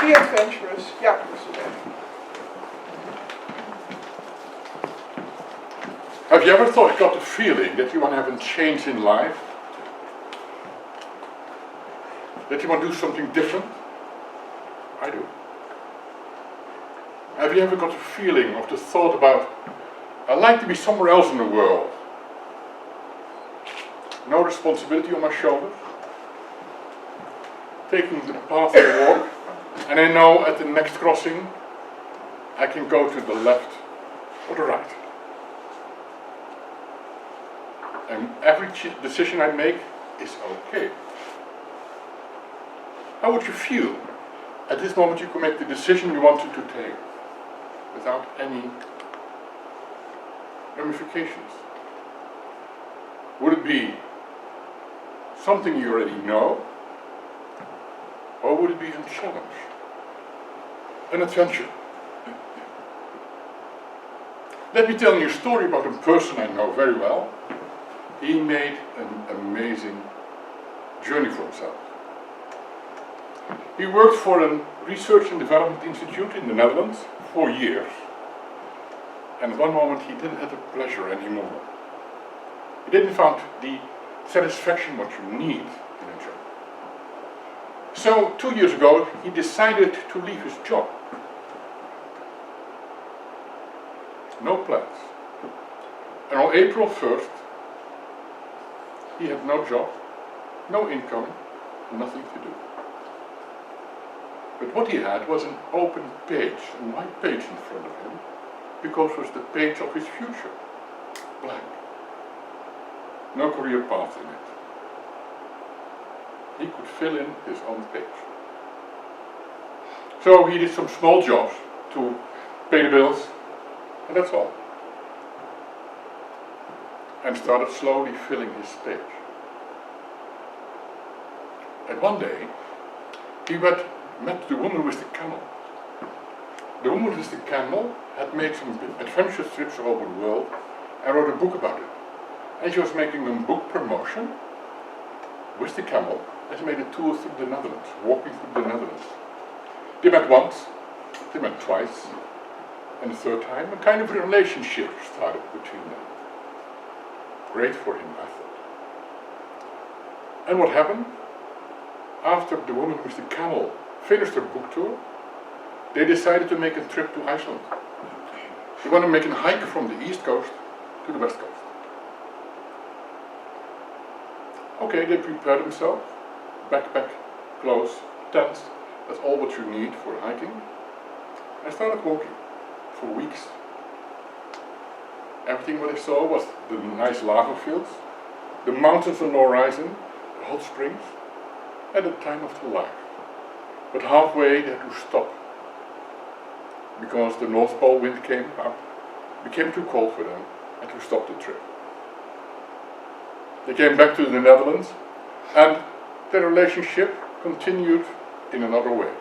the Adventurous. Jaap is there. Have you ever got the feeling that you want to have a change in life? That you want to do something different? I do. Have you ever got the feeling of the thought about, I'd like to be somewhere else in the world? No responsibility on my shoulders. Taking the path to walk, and I know at the next crossing I can go to the left or the right. And every decision I make is okay. How would you feel at this moment you can make the decision you wanted to take without any ramifications? Would it be something you already know, or would it be a challenge, an adventure? Let me tell you a story about a person I know very well. He made an amazing journey for himself. He worked for a research and development institute in the Netherlands for years. And at one moment he didn't have the pleasure anymore. He didn't find the satisfaction what you need in a job. So 2 years ago he decided to leave his job. No plans. And on April 1st he had no job, no income, nothing to do. But what he had was an open page, a white page in front of him, because it was the page of his future. Blank. No career path in it. He could fill in his own page. So he did some small jobs to pay the bills, and that's all. And started slowly filling his page. And one day, he met the woman with the camel. The woman with the camel had made some adventure trips all over the world and wrote a book about it. And she was making a book promotion with the camel, and she made a tour through the Netherlands, walking through the Netherlands. They met once, they met twice, and the third time a kind of relationship started between them. Great for him, I thought. And what happened? After the woman with the camel finished her book tour, they decided to make a trip to Iceland. They want to make a hike from the east coast to the west coast. Okay, they prepared themselves, backpack, clothes, tents, that's all what you need for hiking. I started walking for weeks. Everything what I saw was the nice lava fields, the mountains on the horizon, the hot springs, and the time of their life. But halfway they had to stop, because the North Pole wind came up, became too cold for them, and to stop the trip. They came back to the Netherlands, and their relationship continued in another way.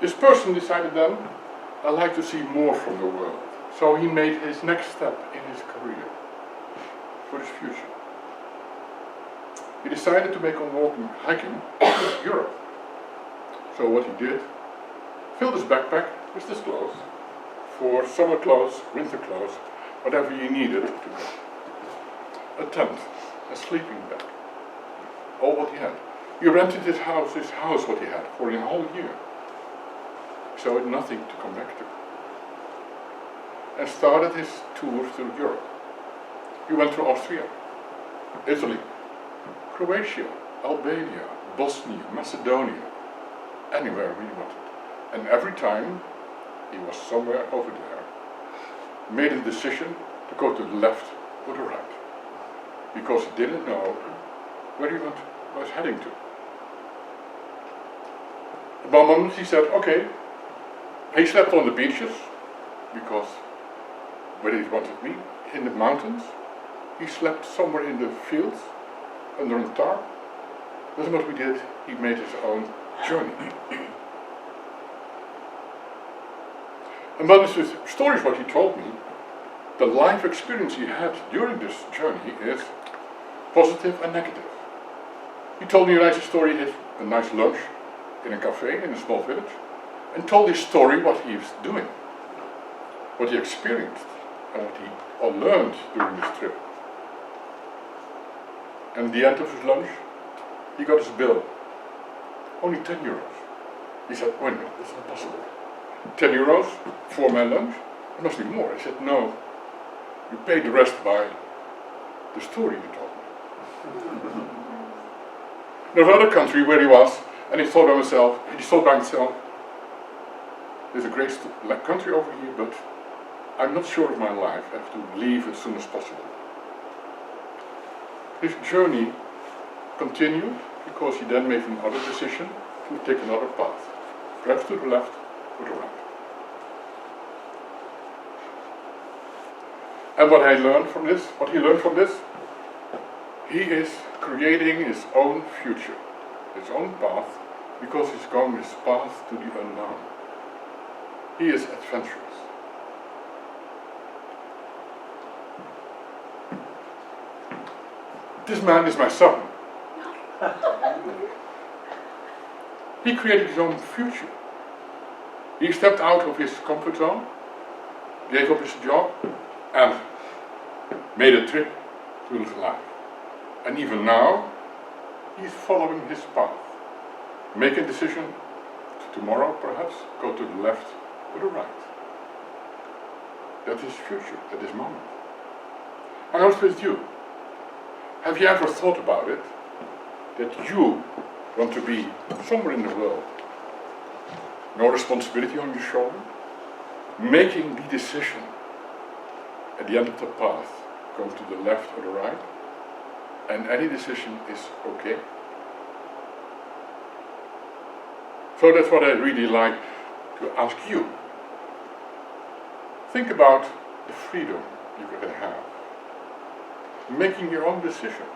This person decided then, I'd like to see more from the world. So he made his next step in his career, for his future. He decided to make a hiking to Europe. So what he did, filled his backpack with his clothes, for summer clothes, winter clothes, whatever he needed to go. A tent, a sleeping bag, all what he had. He rented his house what he had, for a whole year. So he had nothing to come back to. And started his tour through Europe. He went to Austria, Italy, Croatia, Albania, Bosnia, Macedonia, anywhere he wanted. And every time he was somewhere over there, made a decision to go to the left or the right, because he didn't know where he was heading to. At one moment he said, okay, he slept on the beaches, because where he wanted to be, in the mountains. He slept somewhere in the fields, under a tarp. That's what we did. He made his own journey. And one of the stories what he told me, the life experience he had during this journey is positive and negative. He told me a nice story, he had a nice lunch in a cafe in a small village and told his story, what he was doing, what he experienced, and what he learned during this trip. And at the end of his lunch, he got his bill. Only 10 euros. He said, wait a minute, that's not possible. 10 euros for my lunch? It must be more. I said, no, you paid the rest by the story you told me. There was another country where he was, and he thought by himself, there's a great country over here, but I'm not sure of my life. I have to leave as soon as possible. His journey continued because he then made another decision to take another path, perhaps to the left or the right. And what he learned from this, he is creating his own future, his own path, because he's going his path to the unknown. He is adventurous. This man is my son. He created his own future. He stepped out of his comfort zone, gave up his job, and made a trip to his life. And even now, he's following his path. Make a decision to tomorrow, perhaps, go to the left or the right. That's his future at this moment. And also with you. Have you ever thought about it? That you want to be somewhere in the world. No responsibility on your shoulder. Making the decision at the end of the path, going to the left or the right. And any decision is okay. So that's what I really like to ask you. Think about the freedom you can have. Making your own decision.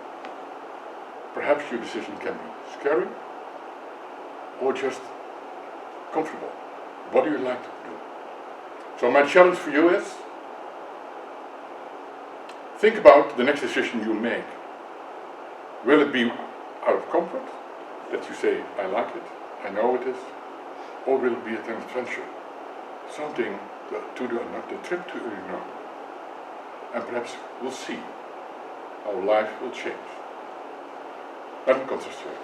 Perhaps your decision can be scary or just comfortable. What do you like to do? So my challenge for you is, think about the next decision you make. Will it be out of comfort, that you say, I like it, I know it is, or will it be an adventure? Something to the trip to the unknown. And perhaps we'll see how life will change. Let me concentrate.